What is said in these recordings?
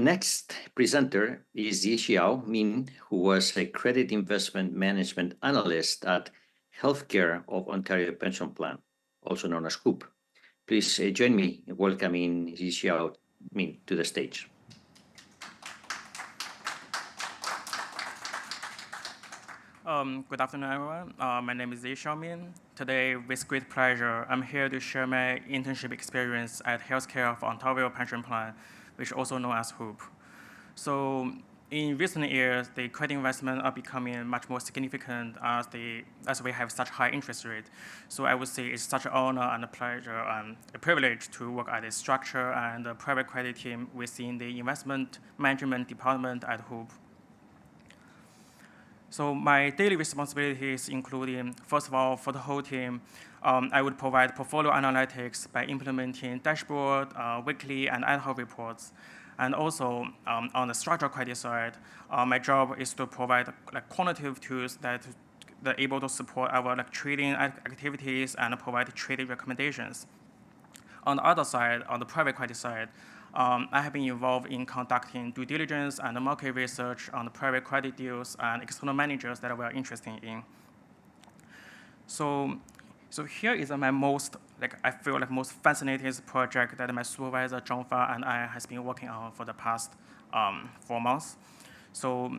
next presenter is Zixiao Min, who was a credit investment management analyst at Healthcare of Ontario Pension Plan, also known as HOOP. Please join me in welcoming Zixiao Min to the stage. Good afternoon, everyone. My name is Zixiao Min. Today, with great pleasure, I'm here to share my internship experience at Healthcare of Ontario Pension Plan, which is also known as HOOP. So in recent years, the credit investment are becoming much more significant as we have such high interest rate. So I would say it's such an honor and a pleasure and a privilege to work at a structure and a private credit team within the investment management department at HOOP. So my daily responsibilities including, first of all, for the whole team, I would provide portfolio analytics by implementing dashboard, weekly, and ad hoc reports. And also, on the structured credit side, my job is to provide quantitative tools that are able to support our trading activities and provide trading recommendations. On the other side, on the private credit side, I have been involved in conducting due diligence and market research on the private credit deals and external managers that we are interested in. So here is my most, most fascinating project that my supervisor, Zhongfa, and I has been working on for the past 4 months. So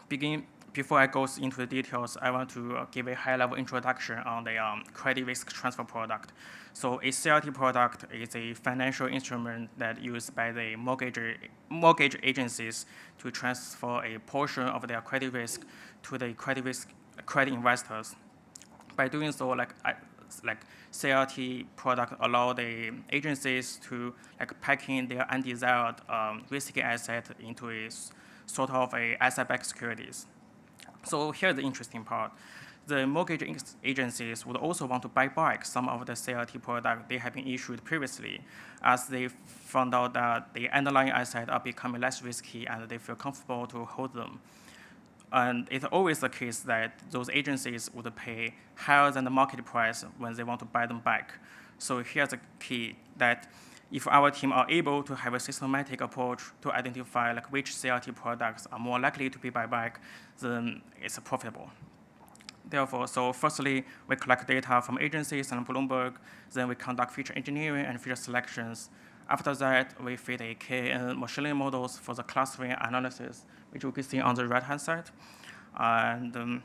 before I go into the details, I want to give a high-level introduction on the credit risk transfer product. So a CRT product is a financial instrument that used by the mortgage agencies to transfer a portion of their credit risk to the credit investors. By doing so, CRT product allow the agencies to pack in their undesired risky asset into a sort of a asset-backed securities. So here's the interesting part. The mortgage agencies would also want to buy back some of the CRT product they have been issued previously, as they found out that the underlying assets are becoming less risky and they feel comfortable to hold them. And it's always the case that those agencies would pay higher than the market price when they want to buy them back. So here's the key, that if our team are able to have a systematic approach to identify which CRT products are more likely to be bought back, then it's profitable. Therefore, so firstly, we collect data from agencies and Bloomberg, then we conduct feature engineering and feature selections. After that, we feed a KN machine learning models for the clustering analysis, which you can see on the right-hand side. And the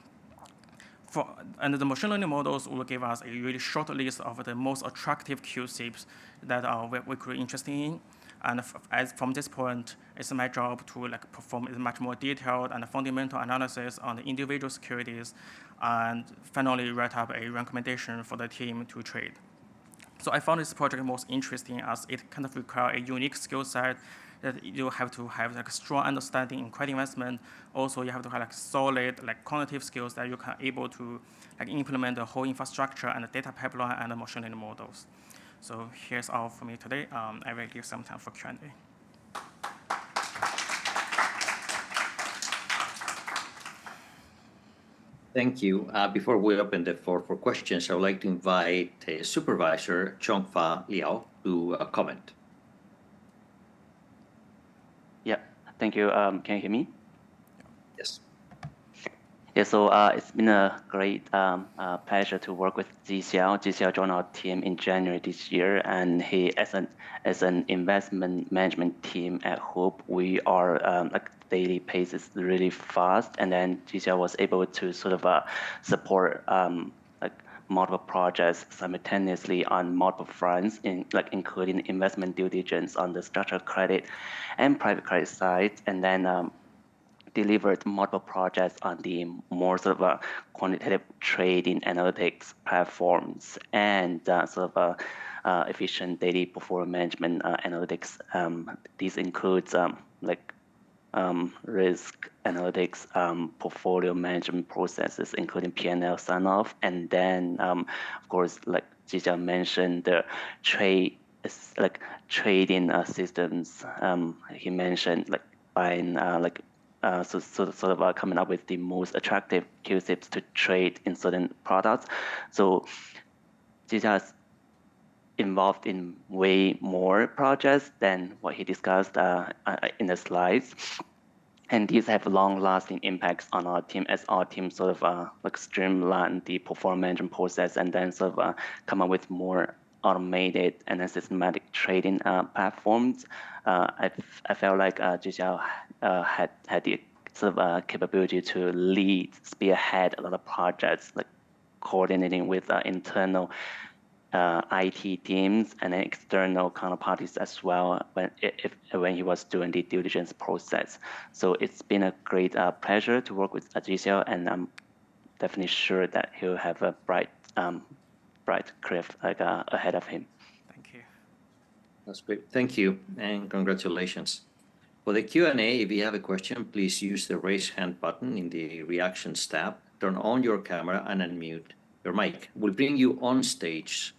machine learning models will give us a really short list of the most attractive QSIPs that we could be interested in. And from this point, it's my job to perform a much more detailed and fundamental analysis on the individual securities, and finally write up a recommendation for the team to trade. So I found this project most interesting as it kind of requires a unique skill set that you have to have a strong understanding in credit investment. Also, you have to have solid quantitative skills that you can able to implement the whole infrastructure and the data pipeline and the machine learning models. So here's all for me today. I will give some time for Q&A. Thank you. Before we open the floor for questions, I would like to invite Supervisor Chongfa Liao to comment. Yeah, thank you. Can you hear me? Yes. Yeah, so it's been a great pleasure to work with Zixiao. Zixiao joined our team in January this year, and he, as an investment management team at Hoop, we are daily pace is really fast, and then Zixiao was able to sort of support multiple projects simultaneously on multiple fronts, including investment due diligence on the structured credit and private credit side, and then delivered multiple projects on the more sort of quantitative trading analytics platforms and sort of efficient daily portfolio management analytics. These includes risk analytics, portfolio management processes, including P&L sign-off, and then of course, like Zixiao mentioned, the trading systems. He mentioned buying sort of coming up with the most attractive QSIPs to trade in certain products. So Zixiao involved in way more projects than what he discussed in the slides. And these have long-lasting impacts on our team as our team sort of like streamline the performance management process and then sort of come up with more automated and systematic trading platforms. I felt like Zixiao had the sort of capability to lead, spearhead a lot of projects, like coordinating with internal IT teams and then external counterparties as well when he was doing the due diligence process. So it's been a great pleasure to work with Zixiao, and I'm definitely sure that he'll have a bright career ahead of him. Thank you. That's great. Thank you, and congratulations. For the Q&A, if you have a question, please use the raise hand button in the reactions tab, turn on your camera and unmute your mic. We'll bring you on stage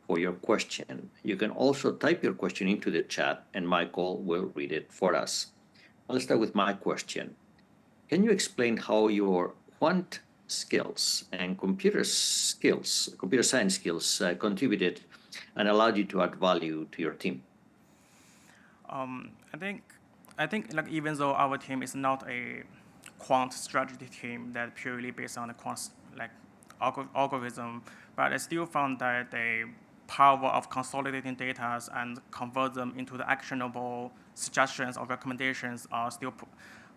for your question. You can also type your question into the chat and Michael will read it for us. Let's start with my question. Can you explain how your quant skills and computer science skills contributed and allowed you to add value to your team? I think like even though our team is not a quant strategy team that purely based on the quant like algorithm, but I still found that the power of consolidating data and convert them into the actionable suggestions or recommendations still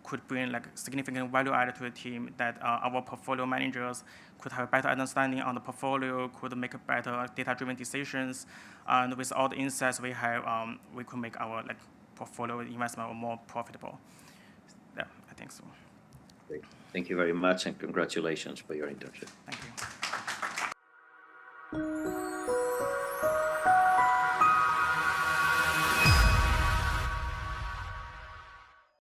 could bring like significant value added to the team, that our portfolio managers could have a better understanding on the portfolio, could make better data-driven decisions, and with all the insights we have, we could make our like portfolio investment more profitable. Yeah, I think so. Great. Thank you very much, and congratulations for your internship. Thank you.